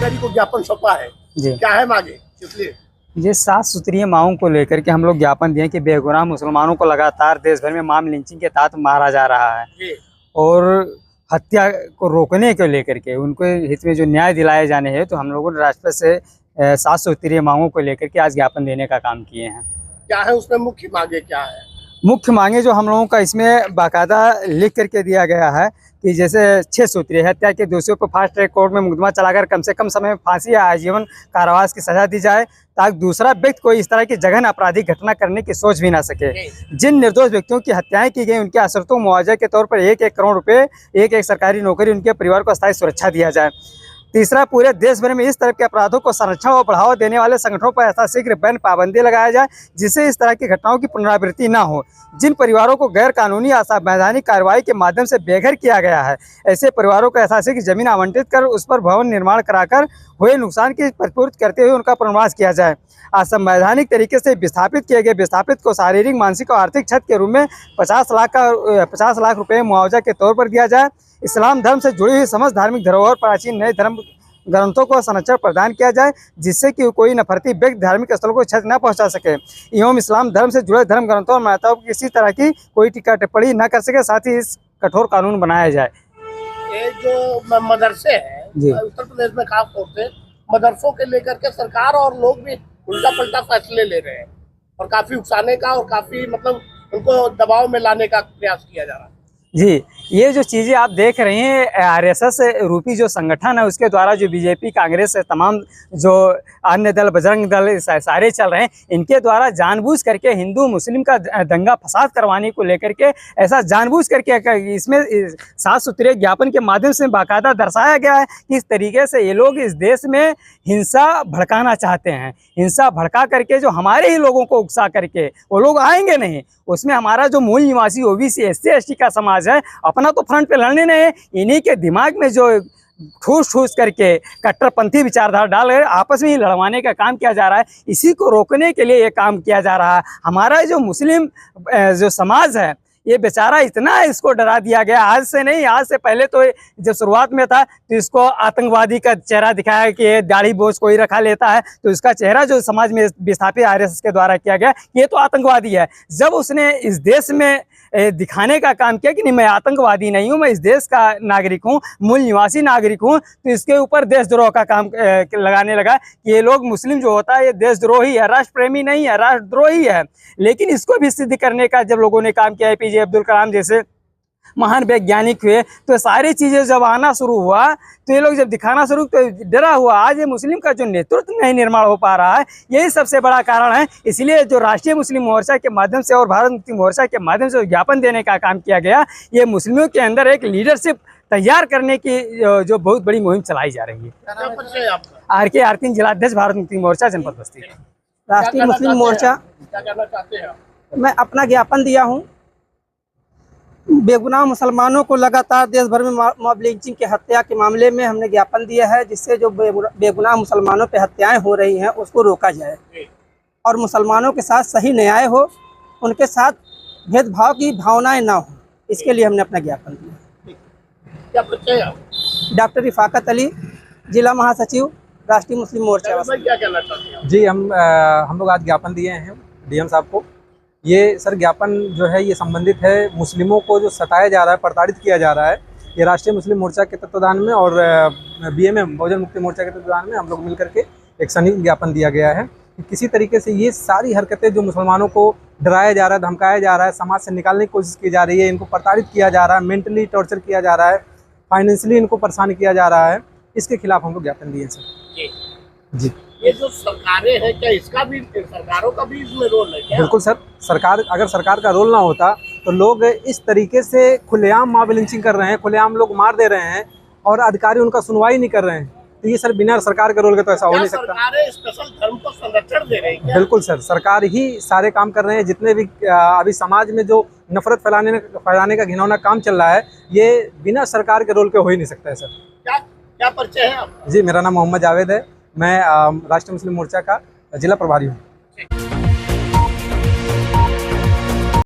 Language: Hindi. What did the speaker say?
जिलाधिकारी को ज्ञापन सौंपा है, क्या है मांगे? इसलिए ये 7 सूत्रीय मांगों को लेकर के हम लोग ज्ञापन दिए कि बेगुनाह मुसलमानों को लगातार देश भर में मॉब लिंचिंग के तहत मारा जा रहा है और हत्या को रोकने को लेकर के उनके हित में जो न्याय दिलाए जाने हैं, तो हम लोगों ने राष्ट्रपति से 7 सूत्रीय मांगों को लेकर के आज ज्ञापन देने का काम किए हैं। क्या है उसमें मुख्य मांगे क्या है? मुख्य मांगे जो हम लोगों का इसमें बाकायदा लिख करके दिया गया है कि जैसे 6 सूत्रीय हत्या के दोषियों को फास्ट ट्रैक कोर्ट में मुकदमा चलाकर कम से कम समय में फांसी या आजीवन कारावास की सजा दी जाए, ताकि दूसरा व्यक्ति कोई इस तरह की जघन्य आपराधिक घटना करने की सोच भी ना सके। जिन निर्दोष व्यक्तियों की हत्याएं की गई उनके असरतों मुआवजे के तौर पर 1-1 करोड़ रुपए, एक सरकारी नौकरी उनके परिवार को अस्थायी सुरक्षा दिया जाए। तीसरा, पूरे देश भर में इस तरह के अपराधों को संरक्षण और बढ़ावा देने वाले संगठनों पर यथाशीघ्र बैन पाबंदी लगाया जाए, जिससे इस तरह की घटनाओं की पुनरावृत्ति न हो। जिन परिवारों को गैर कानूनी असंवैधानिक कार्रवाई के माध्यम से बेघर किया गया है, ऐसे परिवारों को यथाशीघ्र जमीन आवंटित कर उस पर भवन निर्माण कराकर हुए नुकसान की प्रतिपूर्ति करते हुए उनका पुनर्वास किया जाए। असंवैधानिक तरीके से विस्थापित किए गए विस्थापित को शारीरिक, मानसिक और आर्थिक क्षति के रूप में 50 लाख रुपए मुआवजा के तौर पर दिया जाए। इस्लाम धर्म से जुड़ी हुई समस्त धार्मिक धरोहर, प्राचीन नए धर्म ग्रंथों को संरक्षण प्रदान किया जाए, जिससे कि कोई नफरती व्यक्ति धार्मिक स्थलों को क्षति न पहुंचा सके एवं इस्लाम धर्म से जुड़े धर्म ग्रंथों और मान्यताओं की किसी तरह की कोई टीका टिप्पणी न कर सके। साथ ही इस कठोर कानून बनाया जाए। ये जो मदरसे हैं उत्तर प्रदेश में खास तौर से मदरसों के लेकर के सरकार और लोग भी उल्टा पलटा फैसले ले रहे हैं और काफी उकसाने का और काफी मतलब उनको दबाव में लाने का प्रयास किया जा रहा है। जी, ये जो चीज़ें आप देख रहे हैं, आरएसएस रूपी जो संगठन है उसके द्वारा जो बीजेपी, कांग्रेस, तमाम जो अन्य दल, बजरंग दल सारे चल रहे हैं, इनके द्वारा जानबूझ करके हिंदू मुस्लिम का दंगा फसाद करवाने को लेकर के ऐसा जानबूझ करके इसमें 7 सूत्रीय ज्ञापन के माध्यम से बाकायदा दर्शाया गया है कि इस तरीके से ये लोग इस देश में हिंसा भड़काना चाहते हैं। हिंसा भड़का करके जो हमारे ही लोगों को उकसा करके वो लोग आएंगे नहीं। उसमें हमारा जो मूल निवासी ओबीसी, एससी, एसटी का समाज है, अपना तो फ्रंट पे लड़ने नहीं, इन्हीं के दिमाग में जो ठूस करके कट्टरपंथी विचारधारा डाल कर आपस में ही लड़वाने का काम किया जा रहा है। इसी को रोकने के लिए ये काम किया जा रहा है। हमारा जो मुस्लिम जो समाज है, ये बेचारा इतना इसको डरा दिया गया। आज से नहीं, आज से पहले तो जब शुरुआत में था तो इसको आतंकवादी का चेहरा दिखाया कि दाढ़ी बोझ कोई रखा लेता है, तो इसका चेहरा जो समाज में विस्थापित आरएसएस के द्वारा किया गया, ये तो आतंकवादी है। जब उसने इस देश में दिखाने का काम किया कि नहीं, मैं आतंकवादी नहीं हूँ, मैं इस देश का नागरिक हूँ, मूल निवासी नागरिक हूँ, तो इसके ऊपर देशद्रोह का काम लगाने लगा कि ये लोग मुस्लिम जो होता है ये देशद्रोही है, राष्ट्र प्रेमी नहीं है, राष्ट्रद्रोही है। लेकिन इसको भी सिद्ध करने का जब लोगों ने काम किया, APJ अब्दुल कलाम जैसे महान वैज्ञानिक हुए, तो सारी चीज़ें जब आना शुरू हुआ तो ये लोग जब दिखाना शुरू तो डरा हुआ। आज ये मुस्लिम का जो नेतृत्व नहीं निर्माण हो पा रहा है, यही सबसे बड़ा कारण है। इसलिए जो राष्ट्रीय मुस्लिम मोर्चा के माध्यम से और भारत मुक्ति मोर्चा के माध्यम से ज्ञापन देने का काम किया गया, ये मुस्लिमों के अंदर एक लीडरशिप तैयार करने की जो बहुत बड़ी मुहिम चलाई जा रही है। RK आर्तिन, जिलाध्यक्ष, भारत मुक्ति मोर्चा, जनपद बस्ती। राष्ट्रीय मुस्लिम मोर्चा, क्या कहना चाहते हैं? मैं अपना ज्ञापन दिया हूँ। बेगुनाह मुसलमानों को लगातार देश भर में मॉब लिंचिंग की हत्या के मामले में हमने ज्ञापन दिया है, जिससे जो बेगुनाह मुसलमानों पे हत्याएं हो रही हैं उसको रोका जाए और मुसलमानों के साथ सही न्याय हो, उनके साथ भेदभाव की भावनाएं ना हो, इसके लिए हमने अपना ज्ञापन दिया। डॉक्टर रिफाकत अली, जिला महासचिव, राष्ट्रीय मुस्लिम मोर्चा। क्या कहना चाहते हैं? जी, हम लोग आज ज्ञापन दिए हैं DM साहब को। ये सर ज्ञापन जो है ये संबंधित है मुस्लिमों को जो सताया जा रहा है, प्रताड़ित किया जा रहा है। ये राष्ट्रीय मुस्लिम मोर्चा के तत्वाधान में और BMM बहुजन मुक्ति मोर्चा के तत्वाधान में हम लोग मिलकर के एक संयुक्त ज्ञापन दिया गया है कि किसी तरीके से ये सारी हरकतें जो मुसलमानों को डराया जा रहा है, धमकाया जा रहा है, समाज से निकालने की कोशिश की जा रही है, इनको प्रताड़ित किया जा रहा है, मेंटली टॉर्चर किया जा रहा है, फाइनेंशियली इनको परेशान किया जा रहा है, इसके खिलाफ हम लोग ज्ञापन दिए सर। जी, ये जो सरकारें हैं, क्या इसका भी, सरकारों का भी इसमें रोल है क्या? बिल्कुल सर, अगर सरकार का रोल ना होता तो लोग इस तरीके से खुलेआम मॉब लिंचिंग कर रहे हैं, खुलेआम लोग मार दे रहे हैं और अधिकारी उनका सुनवाई नहीं कर रहे हैं, तो ये सर बिना सरकार के रोल के तो ऐसा हो नहीं सकता। सरकारें स्पेशल धर्म को संरक्षण दे रही है? बिल्कुल सर, सरकार ही सारे काम कर रहे हैं। जितने भी अभी समाज में जो नफरत फैलाने का घिनौना काम चल रहा है, ये बिना सरकार के रोल के हो ही नहीं सकता है सर। क्या परिचय है आपका? जी, मेरा नाम मोहम्मद जावेद है, मैं राष्ट्रीय मुस्लिम मोर्चा का जिला प्रभारी हूँ।